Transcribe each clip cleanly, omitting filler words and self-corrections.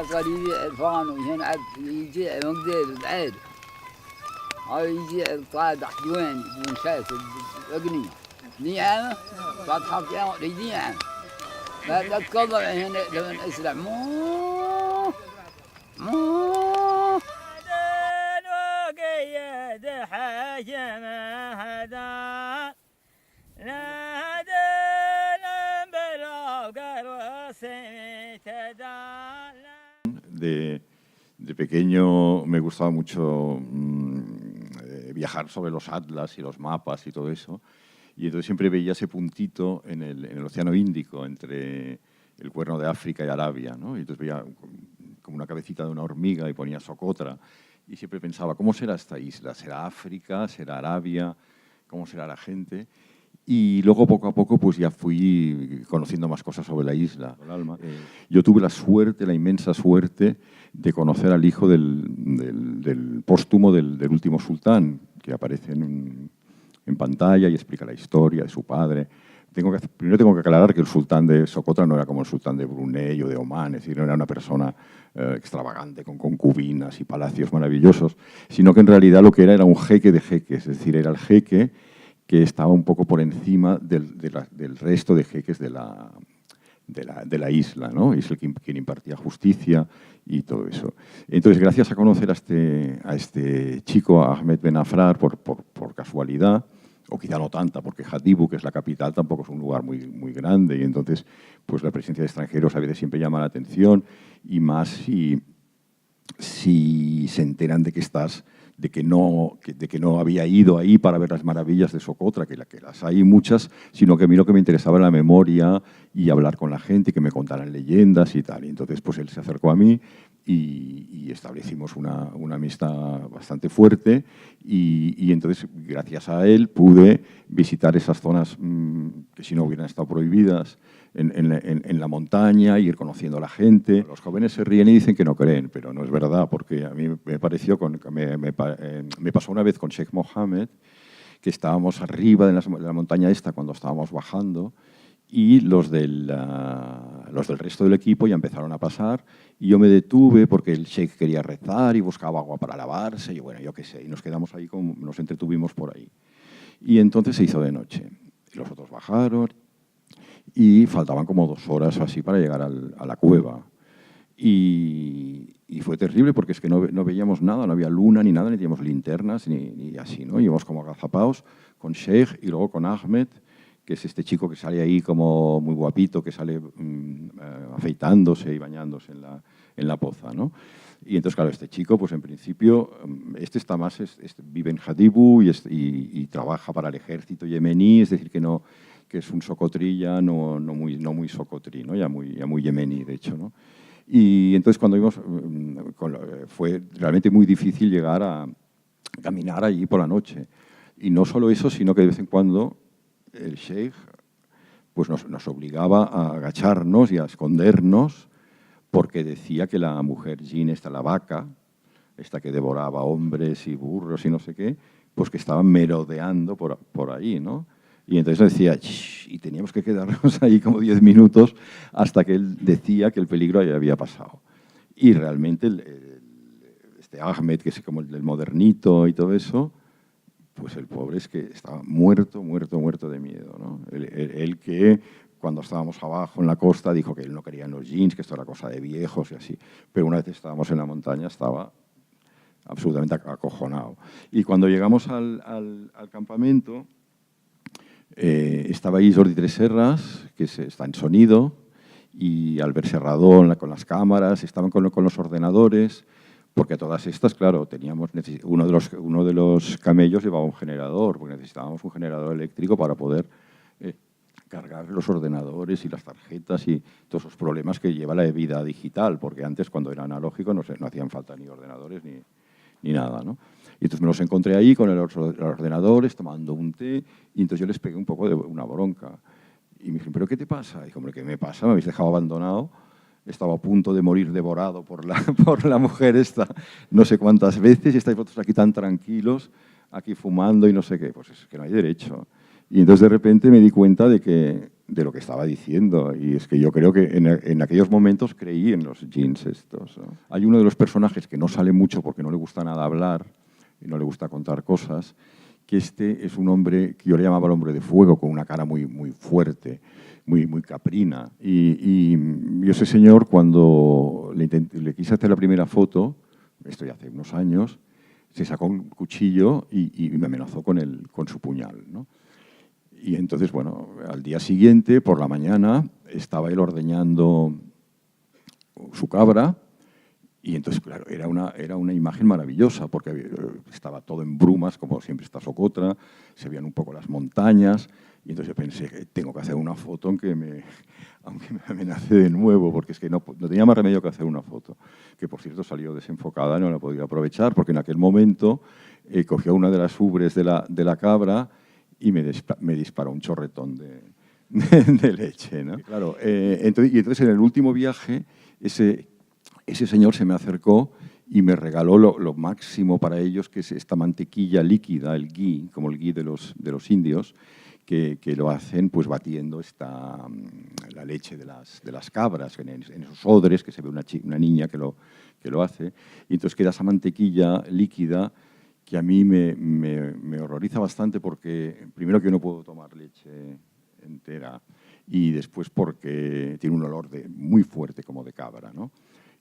قريب عرفان وهنا يجي مقدر بعيد أو يجي طالع ديواني ونشاف الأغنية نيعمة فاتحة في نيعمة لا تتكلم هنا لمن أسرع مو وقيد حجم هذا De pequeño me gustaba mucho viajar sobre los atlas y los mapas y todo eso. Y entonces siempre veía ese puntito en el Océano Índico, entre el Cuerno de África y Arabia, ¿no? Y entonces veía como una cabecita de una hormiga y ponía Socotra. Y siempre pensaba, ¿cómo será esta isla? ¿Será África? ¿Será Arabia? ¿Cómo será la gente? Y luego, poco a poco, pues ya fui conociendo más cosas sobre la isla. Yo tuve la suerte, la inmensa suerte, de conocer al hijo del póstumo del último sultán, que aparece en pantalla y explica la historia de su padre. Primero tengo que aclarar que el sultán de Socotra no era como el sultán de Brunei o de Omán, es decir, no era una persona extravagante con concubinas y palacios maravillosos, sino que en realidad lo que era un jeque de jeques, es decir, era el jeque que estaba un poco por encima del resto de jeques de la isla, ¿no? Y es el quien impartía justicia y todo eso. Entonces, gracias a conocer a este chico, a Ahmed Ben Afrar, por casualidad, o quizá no tanta, porque Jatibu, que es la capital, tampoco es un lugar muy grande, y entonces pues la presencia de extranjeros a veces siempre llama la atención, y más si se enteran de que no había ido ahí para ver las maravillas de Socotra, que las hay muchas, sino que a mí lo que me interesaba era la memoria y hablar con la gente, que me contaran leyendas y tal. Y entonces pues él se acercó a mí y establecimos una amistad bastante fuerte y entonces gracias a él pude visitar esas zonas que si no hubieran estado prohibidas en la montaña, ir conociendo a la gente. Los jóvenes se ríen y dicen que no creen, pero no es verdad, porque a mí me pareció, me pasó una vez con Sheikh Mohammed, que estábamos arriba de la montaña esta cuando estábamos bajando, y los del resto del equipo ya empezaron a pasar y yo me detuve porque el sheikh quería rezar y buscaba agua para lavarse y bueno, yo qué sé, y nos quedamos ahí, nos entretuvimos por ahí. Y entonces se hizo de noche y los otros bajaron y faltaban como 2 horas así para llegar a la cueva. Y fue terrible porque es que no veíamos nada, no había luna ni nada, ni teníamos linternas ni así, ¿no? Íbamos como agazapados con Sheikh y luego con Ahmed, que es este chico que sale ahí como muy guapito, que sale afeitándose y bañándose en la poza, ¿no? Y entonces, claro, este chico, pues en principio, está más, vive en Jatibu y trabaja para el ejército yemení, es decir, que es un socotrí ya no muy socotrí, ¿no? ya muy yemení, de hecho, ¿no? Y entonces cuando vimos, fue realmente muy difícil llegar a caminar allí por la noche. Y no solo eso, sino que de vez en cuando el sheikh pues nos obligaba a agacharnos y a escondernos porque decía que la mujer jin, la vaca, esta que devoraba hombres y burros y no sé qué, pues que estaban merodeando por ahí, ¿no? Y entonces decía, shh, y teníamos que quedarnos ahí como 10 minutos hasta que él decía que el peligro ya había pasado. Y realmente este Ahmed, que es como el del modernito y todo eso, pues el pobre es que estaba muerto de miedo, ¿no? Él que cuando estábamos abajo en la costa dijo que él no quería en los jeans, que esto era cosa de viejos y así. Pero una vez estábamos en la montaña estaba absolutamente acojonado. Y cuando llegamos al campamento, estaba ahí Jordi Tresserras, que está en sonido, y Albert Serradón con las cámaras, estaban con los ordenadores, porque todas estas, claro, uno de los camellos llevaba un generador, porque necesitábamos un generador eléctrico para poder cargar los ordenadores y las tarjetas y todos esos problemas que lleva la vida digital, porque antes, cuando era analógico, no hacían falta ni ordenadores ni nada, ¿no? Y entonces me los encontré ahí con los ordenadores, tomando un té, y entonces yo les pegué un poco de una bronca. Y me dijeron, ¿pero qué te pasa? Y dije, hombre, ¿qué me pasa? Me habéis dejado abandonado. Estaba a punto de morir devorado por la mujer esta no sé cuántas veces y estáis vosotros aquí tan tranquilos, aquí fumando y no sé qué. Pues es que no hay derecho. Y entonces de repente me di cuenta de que de lo que estaba diciendo. Y es que yo creo que en aquellos momentos creí en los jeans estos, ¿no? Hay uno de los personajes que no sale mucho porque no le gusta nada hablar y no le gusta contar cosas, que este es un hombre que yo le llamaba el hombre de fuego, con una cara muy, muy fuerte, muy, muy caprina. Y ese señor, cuando le quise hacer la primera foto, esto ya hace unos años, se sacó un cuchillo y me amenazó con su puñal, ¿no? Y entonces, bueno, al día siguiente, por la mañana, estaba él ordeñando su cabra y entonces, claro, era una imagen maravillosa porque estaba todo en brumas, como siempre está Socotra, se veían un poco las montañas y entonces yo pensé, tengo que hacer una foto aunque me amenace de nuevo, porque es que no tenía más remedio que hacer una foto, que por cierto salió desenfocada, no la podía aprovechar porque en aquel momento cogió una de las ubres de la cabra y me disparó un chorretón de leche, ¿no? Claro, entonces en el último viaje ese señor se me acercó y me regaló lo máximo para ellos, que es esta mantequilla líquida, el ghee, como el ghee de los indios, que lo hacen pues batiendo la leche de las cabras en esos odres, que se ve una niña que lo hace. Y entonces queda esa mantequilla líquida que a mí me horroriza bastante porque, primero, que yo no puedo tomar leche entera y después porque tiene un olor muy fuerte como de cabra, ¿no?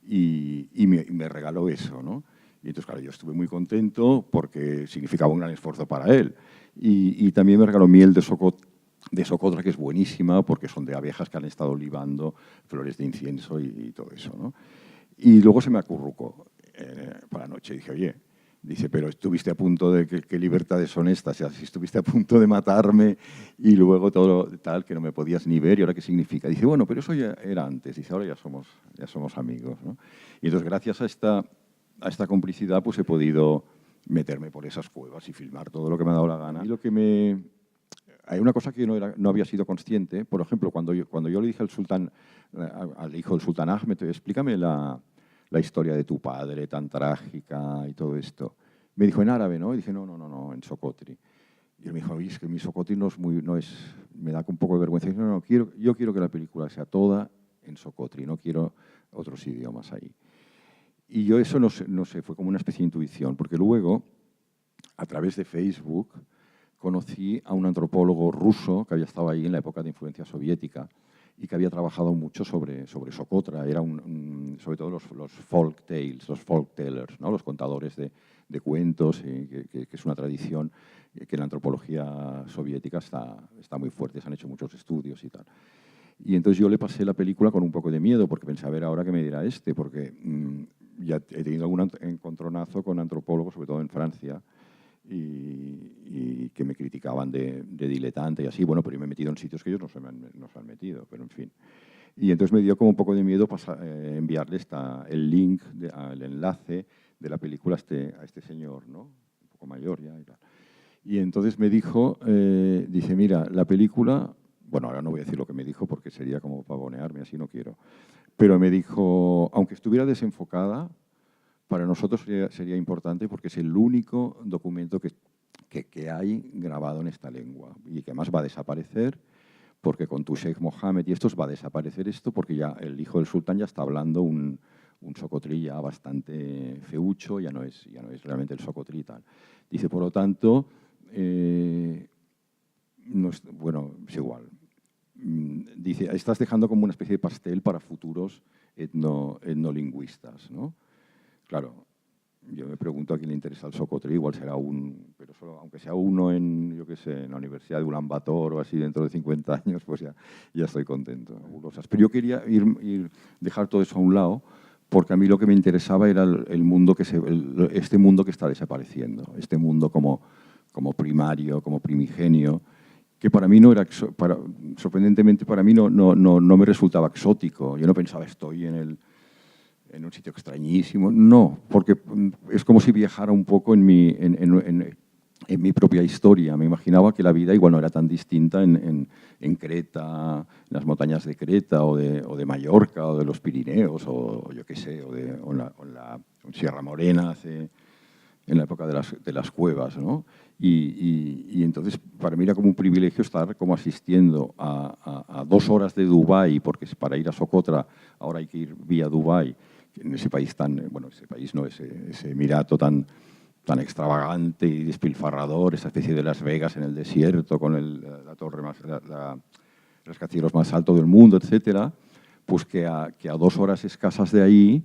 Y me regaló eso, ¿no? Y entonces, claro, yo estuve muy contento porque significaba un gran esfuerzo para él. Y también me regaló miel de Socotra, que es buenísima porque son de abejas que han estado libando flores de incienso y todo eso, ¿no? Y luego se me acurrucó por la noche y dije, oye, dice, pero estuviste a punto de, ¿qué libertades son estas? O sea, si estuviste a punto de matarme y luego todo tal, que no me podías ni ver, ¿y ahora qué significa? Dice, bueno, pero eso ya era antes. Dice, ahora ya somos amigos, ¿no? Y entonces, gracias a esta complicidad, pues he podido meterme por esas cuevas y filmar todo lo que me ha dado la gana. Y hay una cosa que yo no había sido consciente. Por ejemplo, cuando yo le dije al hijo del sultán Ahmed, explícame la historia de tu padre tan trágica y todo esto. Me dijo en árabe, ¿no? Y dije, no, en Socotri. Y él me dijo, oye, es que mi Socotri me da un poco de vergüenza. Y dije, no, yo quiero que la película sea toda en Socotri, no quiero otros idiomas ahí. Y yo eso no sé, fue como una especie de intuición, porque luego, a través de Facebook, conocí a un antropólogo ruso que había estado ahí en la época de influencia soviética y que había trabajado mucho sobre Socotra. Era sobre todo los folk tales, los folk tellers, ¿no? Los contadores de cuentos, que es una tradición que en la antropología soviética está muy fuerte, se han hecho muchos estudios y tal. Y entonces yo le pasé la película con un poco de miedo, porque pensé, a ver ahora qué me dirá porque ya he tenido algún encontronazo con antropólogos, sobre todo en Francia, y que me criticaban de diletante y así. Bueno, pero yo me he metido en sitios que ellos no se han metido, pero en fin. Y entonces me dio como un poco de miedo enviarle el link, el enlace de la película a este señor, ¿no? Un poco mayor ya y tal. Y entonces me dijo, dice, mira, la película... Bueno, ahora no voy a decir lo que me dijo porque sería como pavonearme, así no quiero. Pero me dijo, aunque estuviera desenfocada, para nosotros sería importante porque es el único documento que hay grabado en esta lengua y que además va a desaparecer porque con tu Sheikh Mohammed y estos va a desaparecer esto porque ya el hijo del sultán ya está hablando un socotrí ya bastante feucho, ya no es realmente el socotrí y tal. Dice, por lo tanto... bueno, es igual. Dice, estás dejando como una especie de pastel para futuros etnolingüistas, ¿no? Claro, yo me pregunto a quién le interesa el socotrí, igual será pero solo, aunque sea uno en la Universidad de Ulan Bator o así dentro de 50 años, pues ya estoy contento. Pero yo quería dejar todo eso a un lado, porque a mí lo que me interesaba era este mundo que está desapareciendo, este mundo como primario, como primigenio, que para mí no era, sorprendentemente para mí no me resultaba exótico. Yo no pensaba, estoy en un sitio extrañísimo. No, porque es como si viajara un poco en mi propia historia. Me imaginaba que la vida igual no era tan distinta en Creta, en las montañas de Creta o de Mallorca o de los Pirineos o yo qué sé, o en la Sierra Morena en la época de las cuevas, ¿no? Y entonces para mí era como un privilegio estar como asistiendo a a 2 horas de Dubái, porque para ir a Socotra ahora hay que ir vía Dubái, en ese país ese país no, ese emirato tan extravagante y despilfarrador, esa especie de Las Vegas en el desierto, con la torre el rascacielos más alto del mundo, etcétera, pues que a 2 horas escasas de ahí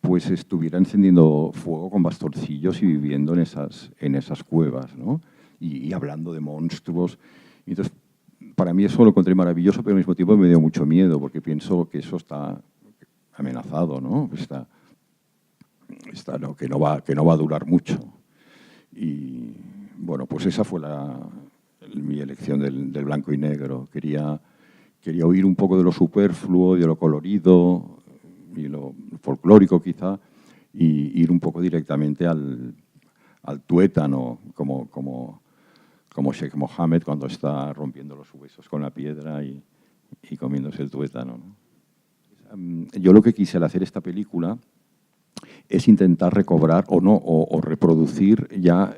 pues estuviera encendiendo fuego con bastoncillos y viviendo en esas cuevas, ¿no? Y hablando de monstruos. Y entonces, para mí eso lo encontré maravilloso, pero al mismo tiempo me dio mucho miedo, porque pienso que eso está amenazado, ¿no? Que no va a durar mucho. Y bueno, pues esa fue mi elección del blanco y negro. Quería oír un poco de lo superfluo, de lo colorido y lo folclórico quizá, y ir un poco directamente al tuétano, como Sheikh Mohammed cuando está rompiendo los huesos con la piedra y comiéndose el tuétano, ¿no? Yo lo que quise al hacer esta película es intentar recobrar o reproducir ya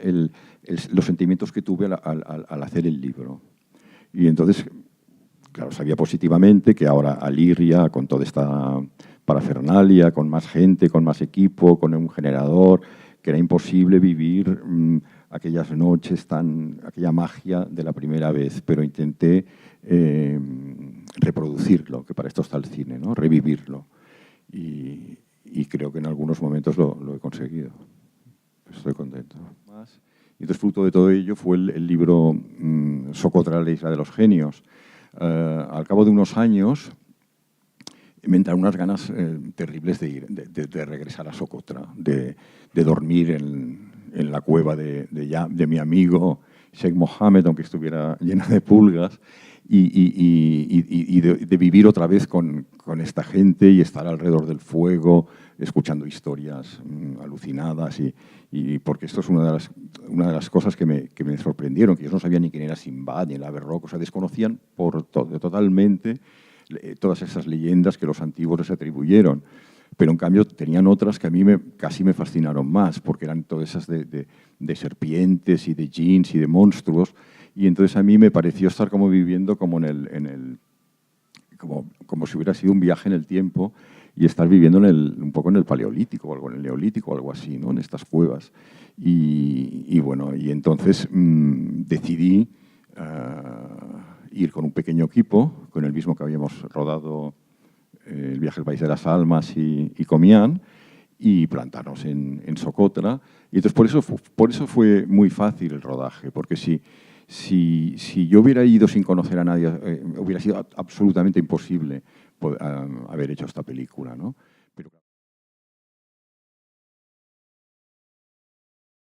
los sentimientos que tuve al hacer el libro. Y entonces, claro, sabía positivamente que ahora Aliria, con toda esta parafernalia, con más gente, con más equipo, con un generador, que era imposible vivir aquellas noches, aquella magia de la primera vez, pero intenté reproducirlo, que para esto está el cine, ¿no? Revivirlo. Y creo que en algunos momentos lo he conseguido. Estoy contento. Y entonces, fruto de todo ello, fue el libro Socotra, la isla de los genios. Al cabo de unos años, me entraron unas ganas terribles de regresar a Socotra, de dormir en la cueva de mi amigo Sheikh Mohammed, aunque estuviera llena de pulgas, y de vivir otra vez con esta gente y estar alrededor del fuego, escuchando historias alucinadas, y porque esto es una de las cosas que me sorprendieron, que ellos no sabían ni quién era Simbad ni el ave roca, o sea, desconocían totalmente todas esas leyendas que los antiguos les atribuyeron. Pero en cambio tenían otras que a mí casi me fascinaron más, porque eran todas esas de serpientes y de djinns y de monstruos, y entonces a mí me pareció estar como viviendo como como si hubiera sido un viaje en el tiempo, y estar viviendo un poco en el Paleolítico o algo, en el Neolítico o algo así, ¿no? En estas cuevas. Y bueno, y entonces decidí ir con un pequeño equipo, con el mismo que habíamos rodado el viaje al País de las Almas y Comián, y plantarnos en Socotra. Y entonces por eso fue muy fácil el rodaje, porque si yo hubiera ido sin conocer a nadie, hubiera sido absolutamente imposible haber hecho esta película, ¿no?